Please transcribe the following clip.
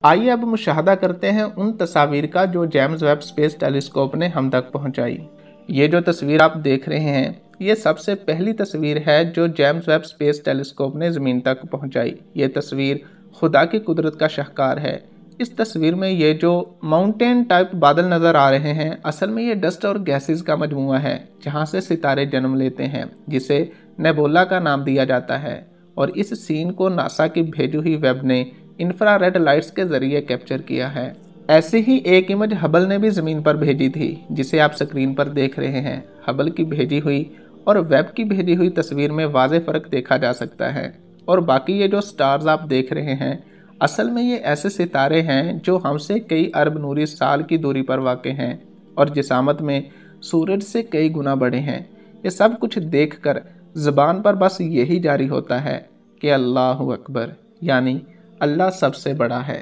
आइए अब मुशाहदा करते हैं उन तस्वीर का जो जेम्स वेब स्पेस टेलीस्कोप ने हम तक पहुंचाई। ये जो तस्वीर आप देख रहे हैं, ये सबसे पहली तस्वीर है जो जेम्स वेब स्पेस टेलीस्कोप ने ज़मीन तक पहुंचाई। ये तस्वीर खुदा की कुदरत का शाहकार है। इस तस्वीर में ये जो माउंटेन टाइप बादल नज़र आ रहे हैं, असल में ये डस्ट और गैसेस का मजमूआ है जहाँ से सितारे जन्म लेते हैं, जिसे नेबुला का नाम दिया जाता है। और इस सीन को नासा की भेजी हुई वेब ने इंफ्रारेड लाइट्स के ज़रिए कैप्चर किया है। ऐसी ही एक इमेज हबल ने भी ज़मीन पर भेजी थी, जिसे आप स्क्रीन पर देख रहे हैं। हबल की भेजी हुई और वेब की भेजी हुई तस्वीर में वाज़ेह फ़र्क देखा जा सकता है। और बाकी ये जो स्टार्स आप देख रहे हैं, असल में ये ऐसे सितारे हैं जो हमसे कई अरब नूरी साल की दूरी पर वाक़ हैं और जिसामत में सूरज से कई गुना बड़े हैं। ये सब कुछ देखकर ज़बान पर बस यही जारी होता है कि अल्लाहु अकबर, यानी अल्लाह सबसे बड़ा है।